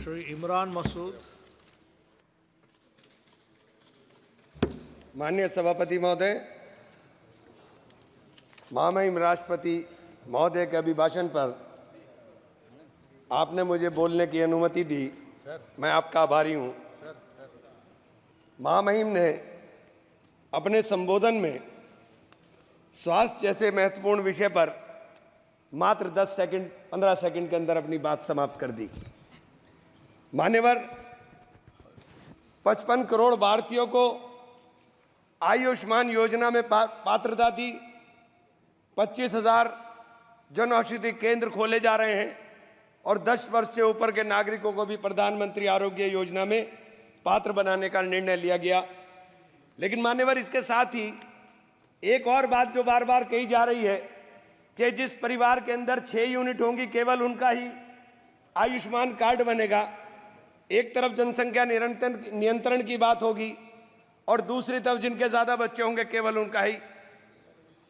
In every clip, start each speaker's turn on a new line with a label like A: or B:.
A: Shri Imran Masood.
B: माननीय सभापति महोदय, महामहिम राष्ट्रपति महोदय के अभिभाषण पर आपने मुझे बोलने की अनुमति दी। मैं आपका आभारी हूं। महामहिम ने अपने संबोधन में स्वास्थ्य जैसे महत्वपूर्ण विषय पर मात्र 10 सेकंड 15 सेकंड के अंदर अपनी बात समाप्त कर दी। मान्यवर, 55 करोड़ भारतीयों को आयुष्मान योजना में पात्रता दी। 25,000 जन औषधि केंद्र खोले जा रहे हैं और 10 वर्ष से ऊपर के नागरिकों को भी प्रधानमंत्री आरोग्य योजना में पात्र बनाने का निर्णय लिया गया। लेकिन मान्यवर, इसके साथ ही एक और बात जो बार बार कही जा रही है कि जिस परिवार के अंदर 6 यूनिट होंगी केवल उनका ही आयुष्मान कार्ड बनेगा। एक तरफ जनसंख्या नियंत्रण की बात होगी और दूसरी तरफ जिनके ज्यादा बच्चे होंगे केवल उनका ही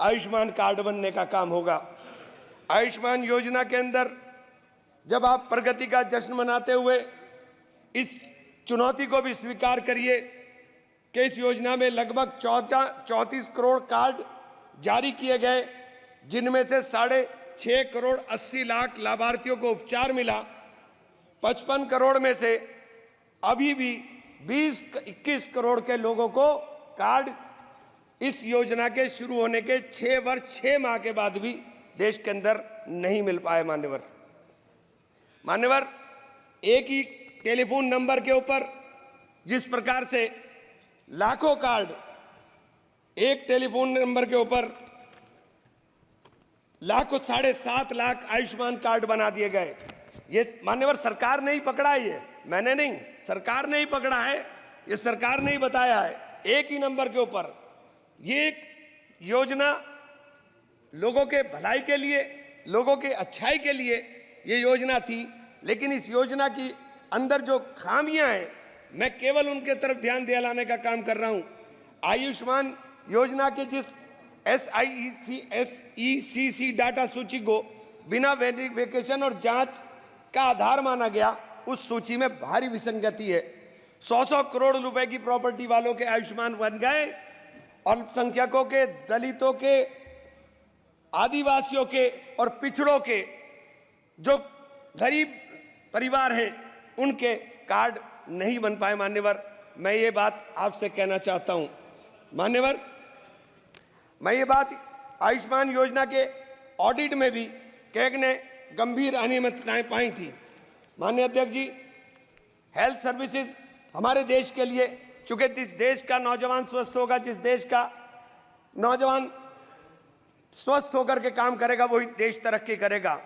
B: आयुष्मान कार्ड बनने का काम होगा। आयुष्मान योजना के अंदर जब आप प्रगति का जश्न मनाते हुए इस चुनौती को भी स्वीकार करिए कि इस योजना में लगभग 34 करोड़ कार्ड जारी किए गए, जिनमें से 6.5 करोड़ 80 लाख लाभार्थियों को उपचार मिला। 55 करोड़ में से अभी भी 20-21 करोड़ के लोगों को कार्ड इस योजना के शुरू होने के 6 वर्ष 6 माह के बाद भी देश के अंदर नहीं मिल पाए। मान्यवर, एक ही टेलीफोन नंबर के ऊपर जिस प्रकार से लाखों कार्ड एक टेलीफोन नंबर के ऊपर लाखों 7.5 लाख आयुष्मान कार्ड बना दिए गए। ये मान्यवर सरकार ने ही पकड़ा है, ये मैंने नहीं, सरकार ने ही पकड़ा है, ये सरकार ने ही बताया है। एक ही नंबर के ऊपर ये एक योजना लोगों के भलाई के लिए, लोगों के अच्छाई के लिए ये योजना थी। लेकिन इस योजना की अंदर जो खामियां हैं, मैं केवल उनके तरफ ध्यान दिलाने का काम कर रहा हूं। आयुष्मान योजना के जिस SECC डाटा सूची को बिना वेरिफिकेशन और जांच का आधार माना गया, उस सूची में भारी विसंगति है। 100 करोड़ रुपए की प्रॉपर्टी वालों के आयुष्मान बन गए, अल्पसंख्यकों के, दलितों के, आदिवासियों के और पिछड़ों के जो गरीब परिवार हैं उनके कार्ड नहीं बन पाए। मान्यवर, मैं ये बात आपसे कहना चाहता हूं। मान्यवर, मैं ये बात आयुष्मान योजना के ऑडिट में भी कैग ने गंभीर अनियमितताएं पाई थी। माननीय अध्यक्ष जी, हेल्थ सर्विसेज हमारे देश के लिए, चूंकि जिस देश का नौजवान स्वस्थ होगा, जिस देश का नौजवान स्वस्थ होकर के काम करेगा, वही देश तरक्की करेगा।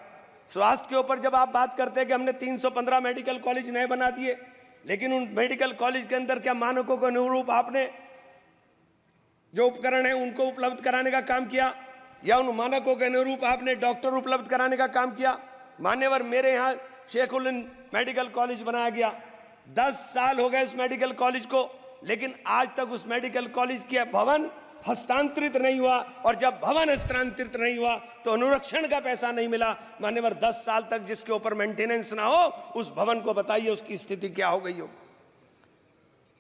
B: स्वास्थ्य के ऊपर जब आप बात करते हैं कि हमने 315 मेडिकल कॉलेज नए बना दिए, लेकिन उन मेडिकल कॉलेज के अंदर क्या मानकों के अनुरूप आपने जो उपकरण है उनको उपलब्ध कराने का काम किया, या उन मानकों के अनुरूप आपने डॉक्टर उपलब्ध कराने का काम किया? मान्यवर, मेरे यहाँ शेखुल मेडिकल कॉलेज बनाया गया, 10 साल हो गए उस मेडिकल कॉलेज को, लेकिन आज तक उस मेडिकल कॉलेज के भवन हस्तांतरित नहीं हुआ, और जब भवन हस्तांतरित नहीं हुआ तो अनुरक्षण का पैसा नहीं मिला। मान्यवर, 10 साल तक जिसके ऊपर मेंटेनेंस ना हो, उस भवन को बताइए उसकी स्थिति क्या हो गई हो।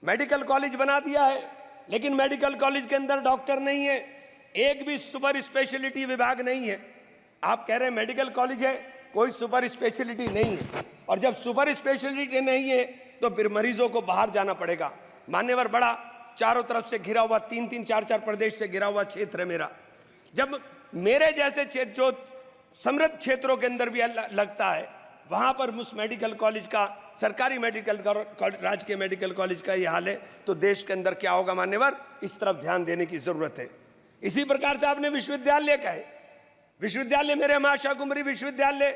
B: मेडिकल कॉलेज बना दिया है, लेकिन मेडिकल कॉलेज के अंदर डॉक्टर नहीं है, एक भी सुपर स्पेशलिटी विभाग नहीं है। आप कह रहे हैं मेडिकल कॉलेज है, कोई सुपर स्पेशलिटी नहीं है, और जब सुपर स्पेशलिटी नहीं है तो फिर मरीजों को बाहर जाना पड़ेगा। मान्यवर, बड़ा चारों तरफ से घिरा हुआ, 3-3, 4-4 प्रदेश से घिरा हुआ क्षेत्र है मेरा। जब मेरे जैसे क्षेत्र जो समृद्ध क्षेत्रों के अंदर भी लगता है, वहां पर उस मेडिकल कॉलेज का, सरकारी मेडिकल राजकीय मेडिकल कॉलेज का ये हाल है, तो देश के अंदर क्या होगा? मान्यवर, इस तरफ ध्यान देने की जरूरत है। इसी प्रकार से आपने विश्वविद्यालय का है, विश्वविद्यालय मेरे माशा कुमरी विश्वविद्यालय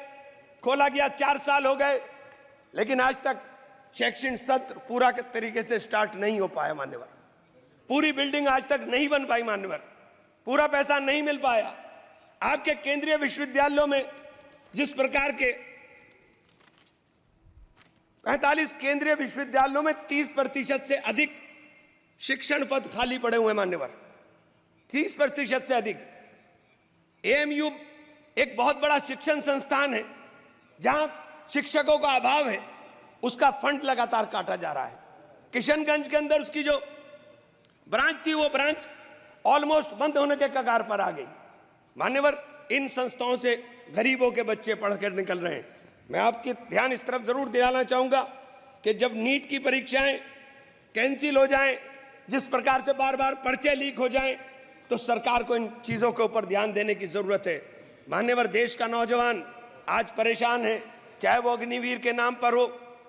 B: खोला गया, 4 साल हो गए, लेकिन आज तक शैक्षणिक सत्र पूरा तरीके से स्टार्ट नहीं हो पाया। मान्यवर, पूरी बिल्डिंग आज तक नहीं बन पाई। मान्यवर, पूरा पैसा नहीं मिल पाया। आपके केंद्रीय विश्वविद्यालयों में जिस प्रकार के 45 केंद्रीय विश्वविद्यालयों में 30% से अधिक शिक्षण पद खाली पड़े हुए। मान्यवर, 30% से अधिक। एएमयू एक बहुत बड़ा शिक्षण संस्थान है जहां शिक्षकों का अभाव है, उसका फंड लगातार काटा जा रहा है। किशनगंज के अंदर उसकी जो ब्रांच थी वो ब्रांच ऑलमोस्ट बंद होने के कगार पर आ गई। मान्यवर, इन संस्थाओं से गरीबों के बच्चे पढ़कर निकल रहे हैं। मैं आपके ध्यान इस तरफ जरूर दिलाना चाहूंगा कि जब नीट की परीक्षाएं कैंसिल हो जाएं, जिस प्रकार से बार बार पर्चे लीक हो जाएं, तो सरकार को इन चीजों के ऊपर ध्यान देने की जरूरत है। मान्यवर, देश का नौजवान आज परेशान है, चाहे वो अग्निवीर के नाम पर हो,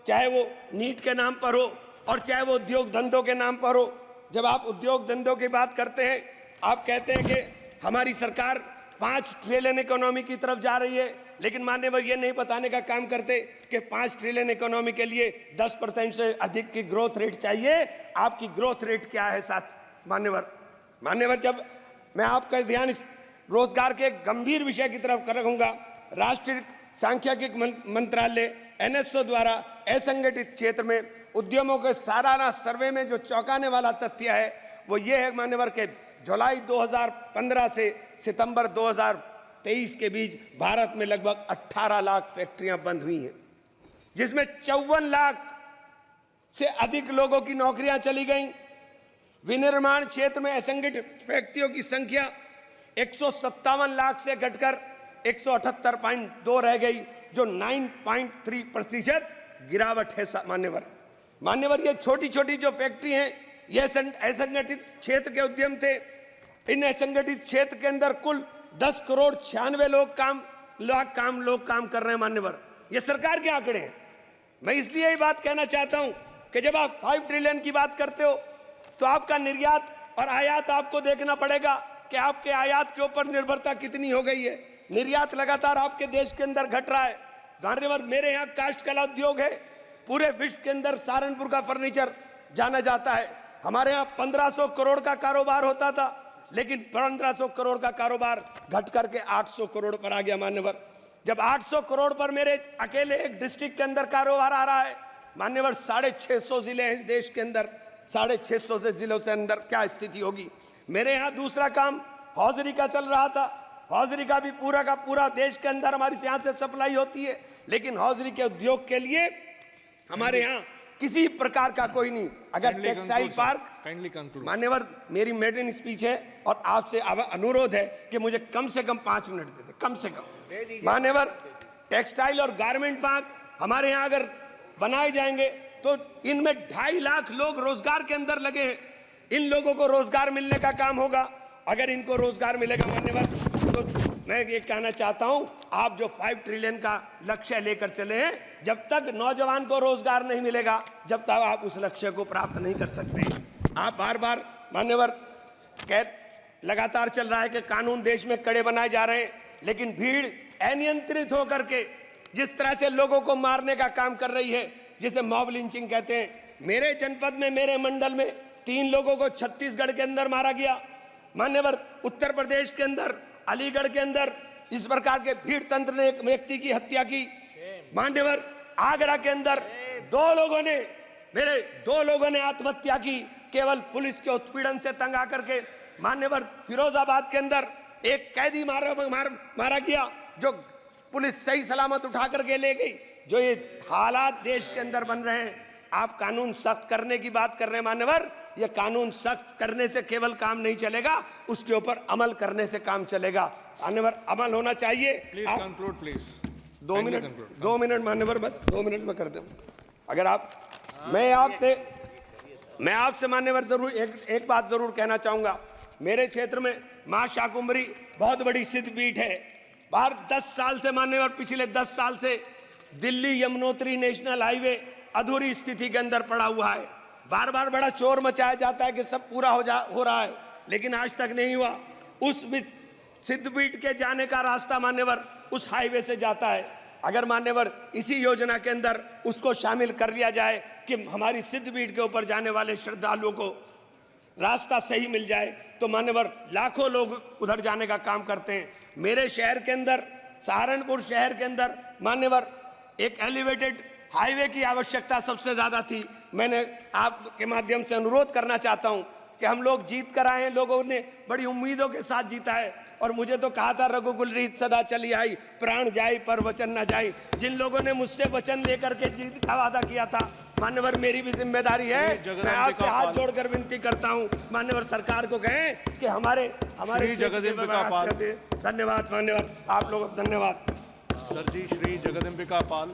B: चाहे वो नीट के नाम पर हो, और चाहे वो उद्योग धंधों के नाम पर हो। जब आप उद्योग धंधों की बात करते हैं, आप कहते हैं कि हमारी सरकार 5 ट्रिलियन इकोनॉमी की तरफ जा रही है, लेकिन मान्यवर ये नहीं बताने का काम करते कि 5 ट्रिलियन इकोनॉमी के लिए 10% से अधिक की ग्रोथ रेट चाहिए। आपकी ग्रोथ रेट क्या है साथ मान्यवर, जब मैं आपका ध्यान इस रोजगार के गंभीर विषय की तरफ रखूंगा, राष्ट्रीय सांख्यिकी मंत्रालय NSO द्वारा असंगठित क्षेत्र में उद्यमों के सालाना सर्वे में जो चौंकाने वाला तथ्य है वो ये है मान्यवर के जुलाई 2015 से सितंबर 2023 के बीच भारत में लगभग 18 लाख फैक्ट्रियां बंद हुई हैं, जिसमें 54 लाख से अधिक लोगों की नौकरियां चली गईं। विनिर्माण क्षेत्र में असंगठित व्यक्तियों की संख्या 157 लाख से घटकर 178.2 रह गई, जो 9.3% गिरावट है। मान्यवर, ये छोटी छोटी जो फैक्ट्री हैं, ये असंगठित क्षेत्र के उद्यम थे। इन असंगठित क्षेत्र के अंदर कुल 10 करोड़ 96 लोग काम कर रहे हैं। मान्यवर, ये सरकार के आंकड़े हैं। मैं इसलिए ये बात कहना चाहता हूं कि जब आप 5 ट्रिलियन की बात करते हो तो आपका निर्यात और आयात आपको देखना पड़ेगा कि आपके आयात के ऊपर निर्भरता कितनी हो गई है। निर्यात लगातार आपके देश के अंदर घट रहा है। मान्यवर, मेरे यहाँ काष्ठ कला उद्योग है, पूरे विश्व के अंदर सहारनपुर का फर्नीचर जाना जाता है। हमारे यहाँ 1500 करोड़ का कारोबार होता था, लेकिन 1500 करोड़ का कारोबार घट करके 800 करोड़ पर आ गया। मान्यवर, जब 800 करोड़ पर मेरे अकेले एक डिस्ट्रिक्ट के अंदर कारोबार आ रहा है, मान्यवर 650 जिले हैं इस देश के अंदर, 650 से जिलों से अंदर क्या स्थिति होगी। मेरे यहाँ दूसरा काम हौजरी का चल रहा था। हौजरी का भी पूरा का पूरा देश के अंदर हमारी यहाँ से सप्लाई होती है, लेकिन हौजरी के उद्योग के लिए हमारे यहाँ किसी प्रकार का कोई नहीं। अगर टेक्सटाइल पार्क, मान्यवर मेरी मेडन स्पीच है और आपसे अनुरोध है कि मुझे कम से कम 5 मिनट दे दे, कम से कम। मान्यवर, टेक्सटाइल और गारमेंट पार्क हमारे यहाँ अगर बनाए जाएंगे तो इनमें 2.5 लाख लोग रोजगार के अंदर लगे हैं। इन लोगों को रोजगार मिलने का काम होगा। अगर इनको रोजगार मिलेगा मान्यवर, तो मैं ये कहना चाहता हूं, आप जो 5 ट्रिलियन का लक्ष्य लेकर चले हैं, जब तक नौजवान को रोजगार नहीं मिलेगा, जब तक आप उस लक्ष्य को प्राप्त नहीं कर सकते। आप बार बार मान्यवर लगातार चल रहा है कि कानून देश में कड़े बनाए जा रहे हैं, लेकिन भीड़ अनियंत्रित होकर के जिस तरह से लोगों को मारने का काम कर रही है, जिसे मॉब लिंचिंग कहते हैं। मेरे जनपद में, मेरे मंडल में 3 लोगों को छत्तीसगढ़ के अंदर मारा गया। मान्यवर, उत्तर प्रदेश के अंदर, अलीगढ़ के अंदर इस प्रकार के भीड़ तंत्र ने एक व्यक्ति की हत्या की। मान्यवर, आगरा के अंदर 2 लोगों ने आत्महत्या की, केवल पुलिस के उत्पीड़न से तंग आकर के। मान्यवर, फिरोजाबाद के अंदर एक कैदी मारा गया, जो पुलिस सही सलामत उठा करके ले गई। जो ये हालात देश के अंदर बन रहे हैं, आप कानून सख्त करने की बात कर रहे हैं। मान्यवर, ये कानून सख्त करने से केवल काम नहीं चलेगा, उसके ऊपर अमल करने से काम चलेगा। मान्यवर, अमल होना चाहिए।
A: Please conclude, please.
B: 2 मिनट मान्यवर, बस 2 मिनट में कर दूं। अगर आप, मैं आपसे मान्यवर जरूर एक बात जरूर कहना चाहूंगा। मेरे क्षेत्र में मां शाकुंभरी बहुत बड़ी सिद्धपीठ है। बाहर 10 साल से मान्यवर, पिछले 10 साल से दिल्ली यमुनोत्री नेशनल हाईवे अधूरी स्थिति के अंदर पड़ा हुआ है। बार बार बड़ा शोर मचाया जाता है कि सब पूरा हो रहा है, लेकिन आज तक नहीं हुआ। उस सिद्धपीठ के जाने का रास्ता मान्यवर उस हाईवे से जाता है। अगर मान्यवर इसी योजना के अंदर उसको शामिल कर लिया जाए कि हमारी सिद्धपीठ के ऊपर जाने वाले श्रद्धालुओं को रास्ता सही मिल जाए, तो मान्यवर लाखों लोग उधर जाने का काम करते हैं। मेरे शहर के अंदर, सहारनपुर शहर के अंदर मान्यवर एक एलिवेटेड हाईवे की आवश्यकता सबसे ज्यादा थी। मैंने आपके माध्यम से अनुरोध करना चाहता हूं कि हम लोग जीत कर आए हैं, लोगों ने बड़ी उम्मीदों के साथ जीता है और मुझे तो कहा था रघुकुल रीत सदा चली आई, प्राण जाए पर वचन न जाए। जिन लोगों ने मुझसे वचन लेकर के जीत का वादा किया था, मान्यवर मेरी भी जिम्मेदारी है, मैं आपसे हाथ जोड़कर विनती करता हूं मान्यवर सरकार को कहें कि हमारे धन्यवाद मान्यवर, आप लोग धन्यवाद।
A: सर जी, श्री जगदम्बिका पाल।